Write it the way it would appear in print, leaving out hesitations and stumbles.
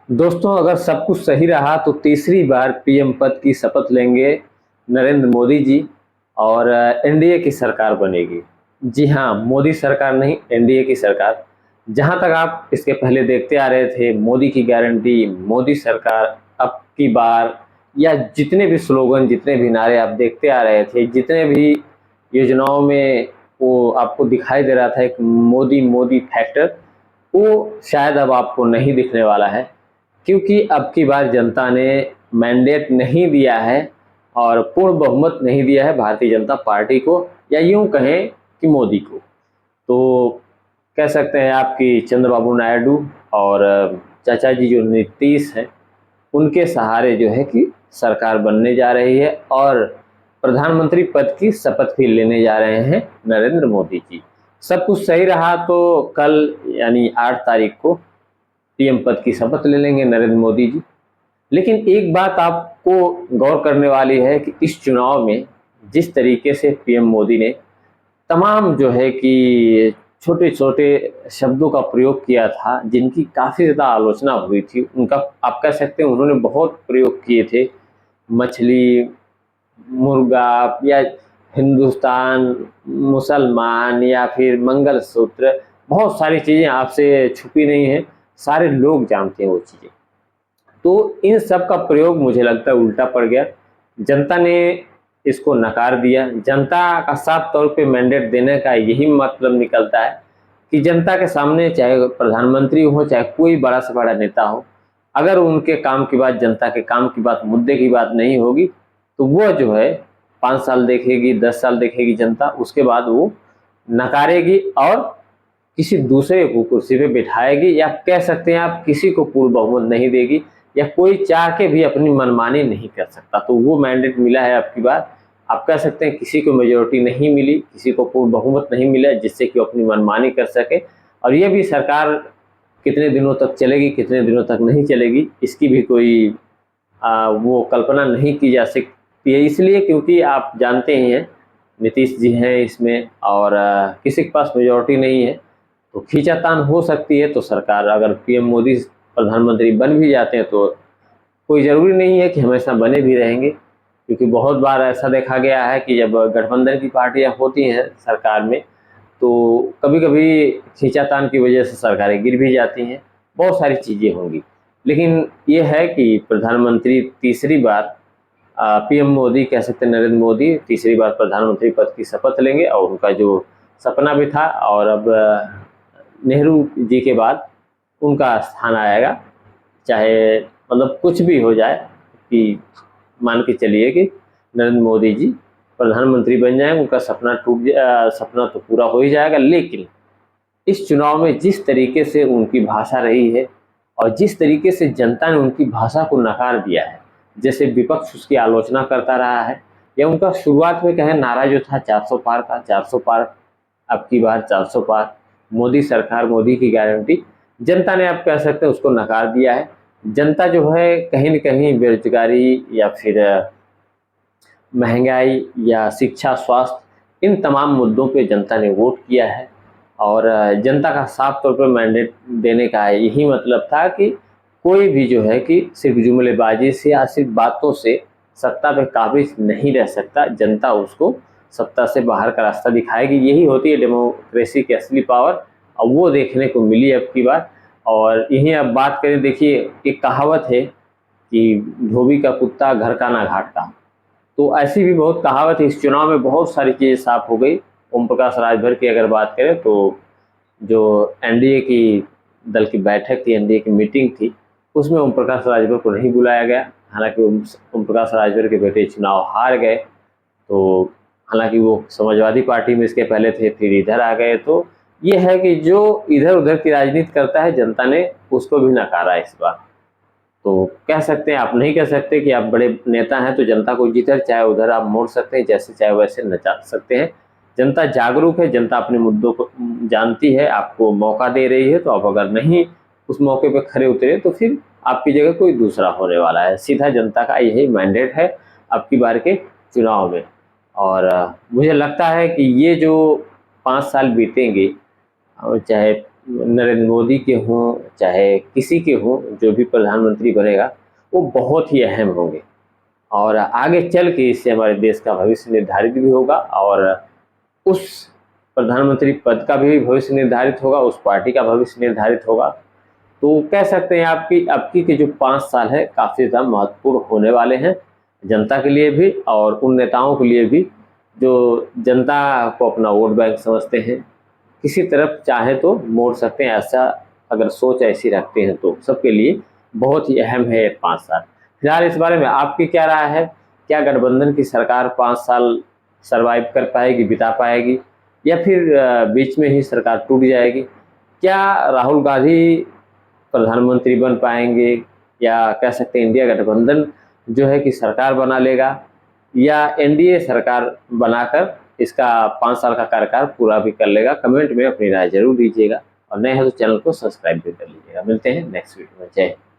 दोस्तों, अगर सब कुछ सही रहा तो तीसरी बार पीएम पद की शपथ लेंगे नरेंद्र मोदी जी और एनडीए की सरकार बनेगी। जी हाँ, मोदी सरकार नहीं, एनडीए की सरकार। जहाँ तक आप इसके पहले देखते आ रहे थे, मोदी की गारंटी, मोदी सरकार, अब की बार, या जितने भी स्लोगन, जितने भी नारे आप देखते आ रहे थे, जितने भी योजनाओं में वो आपको दिखाई दे रहा था एक मोदी मोदी फैक्टर, वो शायद अब आपको नहीं दिखने वाला है। क्योंकि अब की बार जनता ने मैंडेट नहीं दिया है और पूर्ण बहुमत नहीं दिया है भारतीय जनता पार्टी को, या यूं कहें कि मोदी को। तो कह सकते हैं आपकी चंद्रबाबू नायडू और चाचा जी जो नीतीश हैं, उनके सहारे जो है कि सरकार बनने जा रही है और प्रधानमंत्री पद की शपथ भी लेने जा रहे हैं नरेंद्र मोदी जी। सब कुछ सही रहा तो कल यानी 8 तारीख को पीएम पद की शपथ ले लेंगे नरेंद्र मोदी जी। लेकिन एक बात आपको गौर करने वाली है कि इस चुनाव में जिस तरीके से पीएम मोदी ने तमाम जो है कि छोटे-छोटे शब्दों का प्रयोग किया था, जिनकी काफ़ी ज़्यादा आलोचना हुई थी, उनका आप कह सकते हैं उन्होंने बहुत प्रयोग किए थे। मछली, मुर्गा या हिंदुस्तान, मुसलमान या फिर मंगलसूत्र, बहुत सारी चीज़ें आपसे छुपी नहीं हैं, सारे लोग जानते हैं वो चीज़ें। तो इन सब का प्रयोग मुझे लगता है उल्टा पड़ गया। जनता ने इसको नकार दिया। जनता का साफ तौर पे मैंडेट देने का यही मतलब निकलता है कि जनता के सामने चाहे प्रधानमंत्री हो, चाहे कोई बड़ा से बड़ा नेता हो, अगर उनके काम की बात, जनता के काम की बात, मुद्दे की बात नहीं होगी, तो वो जो है 5 साल देखेगी, 10 साल देखेगी जनता, उसके बाद वो नकारेगी और किसी दूसरे को कुर्सी पे बिठाएगी, या कह सकते हैं आप किसी को पूर्ण बहुमत नहीं देगी, या कोई चाह के भी अपनी मनमानी नहीं कर सकता। तो वो मैंडेट मिला है अब की बार। आप कह सकते हैं किसी को मेजोरिटी नहीं मिली, किसी को पूर्ण बहुमत नहीं मिला जिससे कि वो अपनी मनमानी कर सके। और ये भी सरकार कितने दिनों तक चलेगी, कितने दिनों तक नहीं चलेगी, इसकी भी कोई वो कल्पना नहीं की जा सकती है। इसलिए क्योंकि आप जानते ही हैं नीतीश जी हैं इसमें और किसी के पास मेजोरिटी नहीं है, तो खींचातान हो सकती है। तो सरकार अगर पीएम मोदी प्रधानमंत्री बन भी जाते हैं तो कोई ज़रूरी नहीं है कि हमेशा बने भी रहेंगे, क्योंकि बहुत बार ऐसा देखा गया है कि जब गठबंधन की पार्टियां होती हैं सरकार में, तो कभी-कभी खींचातान की वजह से सरकारें गिर भी जाती हैं, बहुत सारी चीज़ें होंगी। लेकिन ये है कि प्रधानमंत्री तीसरी बार पीएम मोदी, कह सकते हैं नरेंद्र मोदी तीसरी बार प्रधानमंत्री पद की शपथ लेंगे और उनका जो सपना भी था, और अब नेहरू जी के बाद उनका स्थान आएगा। चाहे मतलब कुछ भी हो जाए, कि मान के चलिए कि नरेंद्र मोदी जी प्रधानमंत्री बन जाएँ, उनका सपना तो पूरा हो ही जाएगा। लेकिन इस चुनाव में जिस तरीके से उनकी भाषा रही है और जिस तरीके से जनता ने उनकी भाषा को नकार दिया है, जैसे विपक्ष उसकी आलोचना करता रहा है, या उनका शुरुआत में कहें नारा जो था 400 पार का, 400 पार, अब की बार 400 पार, मोदी सरकार, मोदी की गारंटी, जनता ने आप कह सकते हैं उसको नकार दिया है। जनता जो है कहीं न कहीं बेरोजगारी या फिर महंगाई या शिक्षा, स्वास्थ्य, इन तमाम मुद्दों पे जनता ने वोट किया है। और जनता का साफ तौर पर मैंडेट देने का यही मतलब था कि कोई भी जो है कि सिर्फ जुमलेबाजी से या सिर्फ बातों से सत्ता पे काबिज नहीं रह सकता। जनता उसको सत्ता से बाहर का रास्ता दिखाएगी। यही होती है डेमोक्रेसी की असली पावर, और वो देखने को मिली अब की बार। और यहीं अब बात करें, देखिए एक कहावत है कि धोबी का कुत्ता घर का ना घाट का। तो ऐसी भी बहुत कहावत है। इस चुनाव में बहुत सारी चीज़ें साफ हो गई। ओम प्रकाश राजभर की अगर बात करें तो जो एनडीए की दल की बैठक थी, एनडीए की मीटिंग थी, उसमें ओम प्रकाश राजभर को नहीं बुलाया गया। हालांकि ओम प्रकाश राजभर के बेटे चुनाव हार गए, तो हालांकि वो समाजवादी पार्टी में इसके पहले थे, फिर इधर आ गए। तो ये है कि जो इधर उधर की राजनीति करता है, जनता ने उसको भी नकारा इस बार। तो कह सकते हैं, आप नहीं कह सकते कि आप बड़े नेता हैं तो जनता को जिधर चाहे उधर आप मोड़ सकते हैं, जैसे चाहे वैसे नचा सकते हैं। जनता जागरूक है, जनता अपने मुद्दों को जानती है, आपको मौका दे रही है। तो आप अगर नहीं उस मौके पे खरे उतरे तो फिर आपकी जगह कोई दूसरा होने वाला है। सीधा जनता का यही मैंडेट है अब की बार के चुनाव में। और मुझे लगता है कि ये जो 5 साल बीतेंगे, और चाहे नरेंद्र मोदी के हों चाहे किसी के हों, जो भी प्रधानमंत्री बनेगा वो बहुत ही अहम होंगे और आगे चल के इससे हमारे देश का भविष्य निर्धारित भी होगा और उस प्रधानमंत्री पद का भी भविष्य निर्धारित होगा, उस पार्टी का भविष्य निर्धारित होगा। तो कह सकते हैं आपकी अब की के जो 5 साल है काफ़ी ज़्यादा महत्वपूर्ण होने वाले हैं जनता के लिए भी और उन नेताओं के लिए भी जो जनता को अपना वोट बैंक समझते हैं, किसी तरफ चाहे तो मोड़ सकते हैं, ऐसा अगर सोच ऐसी रखते हैं तो सबके लिए बहुत ही अहम है ये 5 साल। फिलहाल इस बारे में आपकी क्या राय है? क्या गठबंधन की सरकार 5 साल सर्वाइव कर पाएगी, बिता पाएगी या फिर बीच में ही सरकार टूट जाएगी? क्या राहुल गांधी प्रधानमंत्री बन पाएंगे या कह सकते हैं इंडिया गठबंधन जो है कि सरकार बना लेगा या एनडीए सरकार बनाकर इसका 5 साल का कार्यकाल पूरा भी कर लेगा? कमेंट में अपनी राय जरूर दीजिएगा और नए हैं तो चैनल को सब्सक्राइब भी कर लीजिएगा। मिलते हैं नेक्स्ट वीडियो में। जय हिंद।